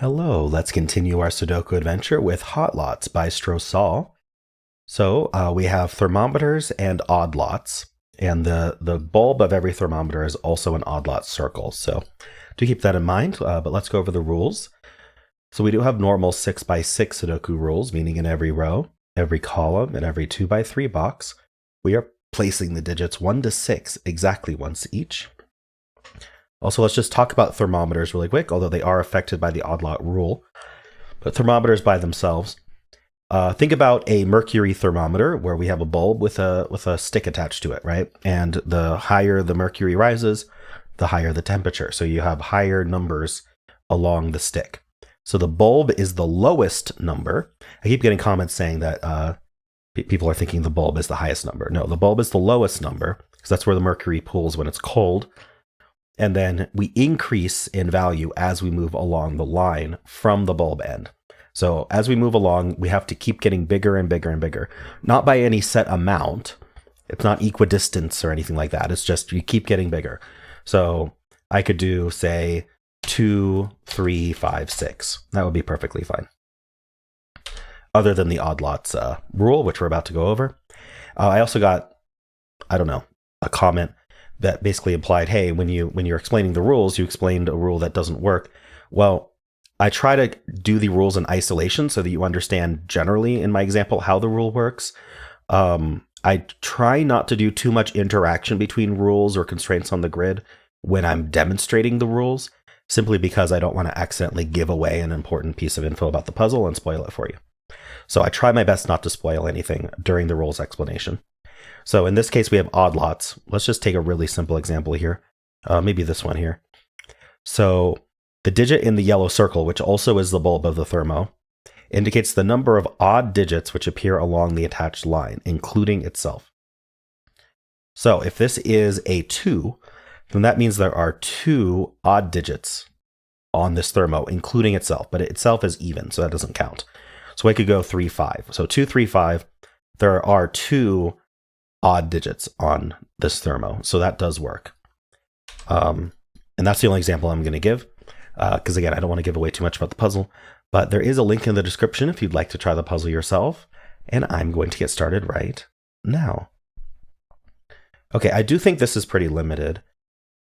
Hello, let's continue our Sudoku adventure with Hot Lots by Strosahl. So we have thermometers and odd lots, and the bulb of every thermometer is also an odd lot circle. So do keep that in mind, but let's go over the rules. So we do have normal 6 by 6 Sudoku rules, meaning in every row, every column, and every 2 by 3 box, we are placing the digits 1 to 6 exactly once each. Also, let's just talk about thermometers really quick, although they are affected by the odd lot rule. But thermometers by themselves, think about a mercury thermometer where we have a bulb with a stick attached to it, right? And the higher the mercury rises, the higher the temperature. So you have higher numbers along the stick. So the bulb is the lowest number. I keep getting comments saying that people are thinking the bulb is the highest number. No, the bulb is the lowest number because that's where the mercury pools when it's cold. And then we increase in value as we move along the line from the bulb end. So as we move along, we have to keep getting bigger and bigger and bigger. Not by any set amount. It's not equidistance or anything like that. It's just you keep getting bigger. So I could do, say, 2, 3, 5, 6. That would be perfectly fine. Other than the odd lots rule, which we're about to go over. I also got, a comment that basically implied, hey, when you're explaining the rules, you explained a rule that doesn't work. Well, I try to do the rules in isolation so that you understand generally in my example how the rule works. I try not to do too much interaction between rules or constraints on the grid when I'm demonstrating the rules, simply because I don't want to accidentally give away an important piece of info about the puzzle and spoil it for you. So I try my best not to spoil anything during the rules explanation. So in this case, we have odd lots. Let's just take a really simple example here. Maybe this one here. So the digit in the yellow circle, which also is the bulb of the thermo, indicates the number of odd digits which appear along the attached line, including itself. So if this is a 2, then that means there are 2 odd digits on this thermo, including itself, but itself is even, so that doesn't count. So I could go 3, 5. So 2, 3, 5, there are 2 odd digits on this thermo, so that does work. And that's the only example I'm going to give, because again, I don't want to give away too much about the puzzle, but there is a link in the description if you'd like to try the puzzle yourself, and I'm going to get started right now. Okay, I do think this is pretty limited.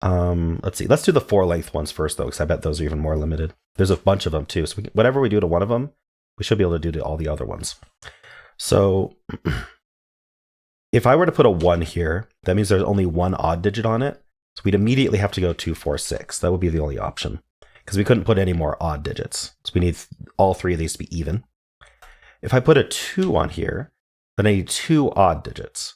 Let's see, let's do the 4-length ones first though, because I bet those are even more limited. There's a bunch of them too, so whatever we do to one of them, we should be able to do to all the other ones. So if I were to put a 1 here, that means there's only 1 odd digit on it. So we'd immediately have to go 2, 4, 6. That would be the only option because we couldn't put any more odd digits. So we need all 3 of these to be even. If I put a 2 on here, then I need 2 odd digits.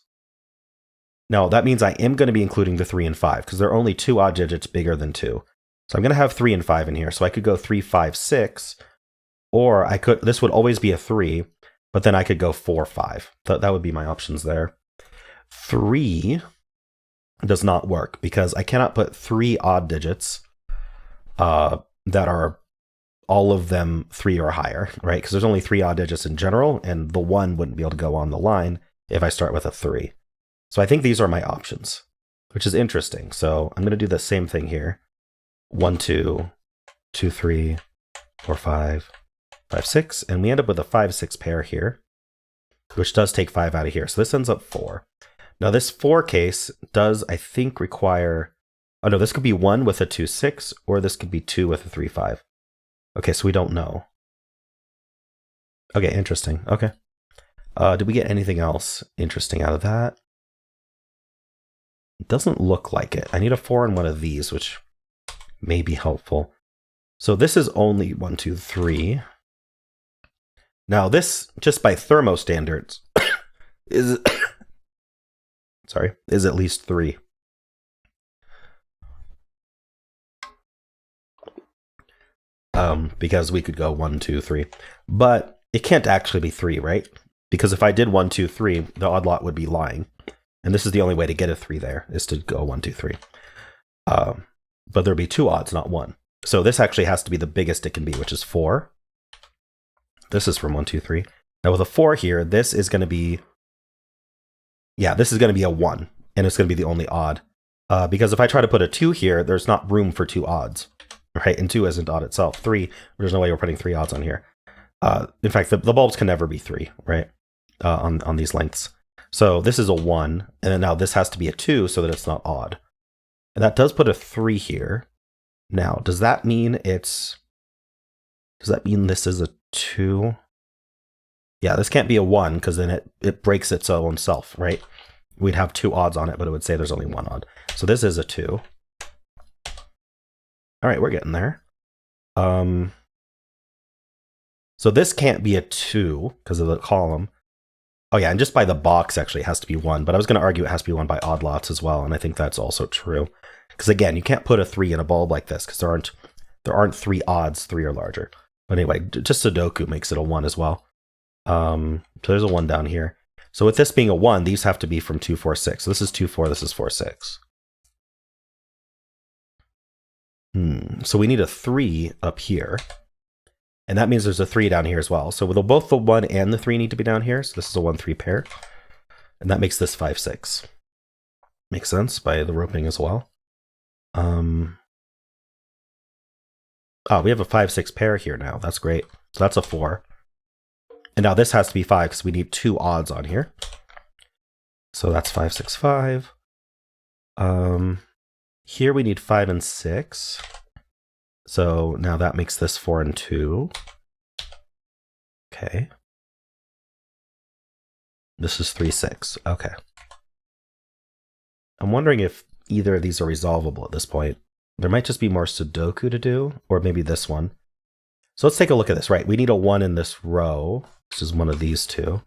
Now that means I am going to be including the 3 and 5 because there are only 2 odd digits bigger than 2. So I'm going to have 3 and 5 in here. So I could go 3, 5, 6, or this would always be a 3, but then I could go 4, 5. That would be my options there. 3 does not work because I cannot put 3 odd digits that are all of them 3 or higher, right? Because there's only 3 odd digits in general, and the 1 wouldn't be able to go on the line if I start with a 3. So I think these are my options, which is interesting. So I'm going to do the same thing here. 1, 2, 2, 3, 4, 5, 5, 6, and we end up with a 5, 6 pair here, which does take 5 out of here. So this ends up 4. Now this 4 case does, I think, require, oh no, this could be 1 with a 2, 6, or this could be 2 with a 3, 5. Okay, so we don't know. Okay, interesting. Okay. Did we get anything else interesting out of that? It doesn't look like it. I need a 4 in one of these, which may be helpful. So this is only 1, 2, 3. Now this, just by thermo standards, is at least 3. Because we could go 1, 2, 3. But it can't actually be 3, right? Because if I did 1, 2, 3, the odd lot would be lying. And this is the only way to get a 3 there, is to go 1, 2, 3. But there'd be 2 odds, not 1. So this actually has to be the biggest it can be, which is 4. This is from 1, 2, 3. Now with a 4 here, this is going to be, this is going to be a 1, and it's going to be the only odd. Because if I try to put a 2 here, there's not room for 2 odds, right? And 2 isn't odd itself. 3, there's no way we're putting 3 odds on here. In fact, the bulbs can never be 3, right? On these lengths. So this is a 1, and then now this has to be a 2 so that it's not odd. And that does put a 3 here. Now, does that mean this is a 2? Yeah, this can't be a 1 because then it breaks its own self, right? We'd have 2 odds on it, but it would say there's only 1 odd. So this is a 2. All right, we're getting there. So this can't be a 2 because of the column. Oh yeah, and just by the box actually it has to be 1, but I was going to argue it has to be 1 by odd lots as well, and I think that's also true. Because again, you can't put a 3 in a bulb like this because there aren't 3 odds, 3 or larger. But anyway, just Sudoku makes it a 1 as well. So there's a 1 down here. So with this being a 1, these have to be from 2, 4, 6. So this is 2, 4, this is 4, 6. So we need a 3 up here. And that means there's a 3 down here as well. So both the 1 and the 3 need to be down here. So this is a 1, 3 pair. And that makes this 5, 6. Makes sense by the roping as well. Oh, we have a 5, 6 pair here now. That's great. So that's a 4. And now this has to be 5 because we need 2 odds on here. So that's 5, 6, 5. Here we need 5 and 6. So now that makes this 4 and 2. Okay. This is 3, 6. Okay. I'm wondering if either of these are resolvable at this point. There might just be more Sudoku to do, or maybe this one. So let's take a look at this. Right, we need a 1 in this row. This is one of these two.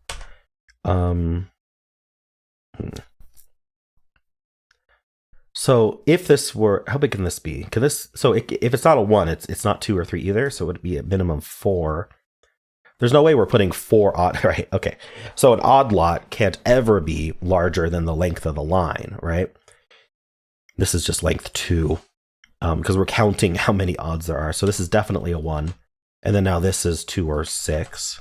So if this were, how big can this be? If it's not a 1, it's not 2 or 3 either, so it would be a minimum 4. There's no way we're putting 4 odd, right? Okay, so an odd lot can't ever be larger than the length of the line, right? This is just length 2, because we're counting how many odds there are. So this is definitely a 1. And then now this is 2 or 6.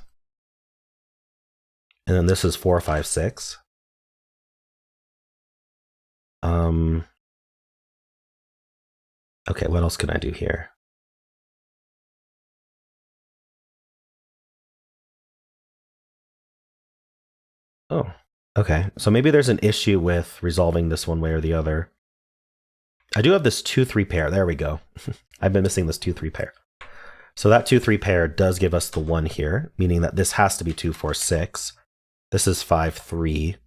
And then this is 4, 5, 6. Okay, what else can I do here? Oh, okay. So maybe there's an issue with resolving this one way or the other. I do have this 2, 3 pair. There we go. I've been missing this 2, 3 pair. So that 2, 3 pair does give us the 1 here, meaning that this has to be 2, 4, 6. This is 5, 3,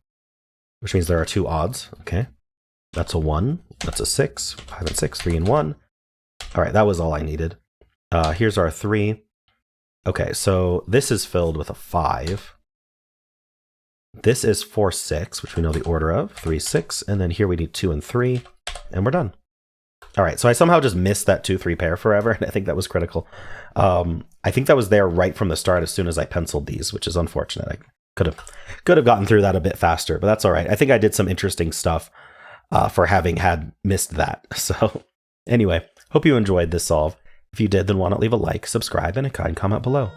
which means there are 2 odds. Okay. That's a 1. That's a 6. 5 and 6, 3 and 1. All right, that was all I needed. Here's our 3. Okay, so this is filled with a 5. This is 4, 6, which we know the order of. 3, 6. And then here we need 2 and 3. And we're done. All right, so I somehow just missed that 2, 3 pair forever, and I think that was critical. I think that was there right from the start as soon as I penciled these, which is unfortunate. I could have gotten through that a bit faster, but that's all right. I think I did some interesting stuff for having missed that. So anyway, hope you enjoyed this solve. If you did, then why not leave a like, subscribe, and a kind comment below.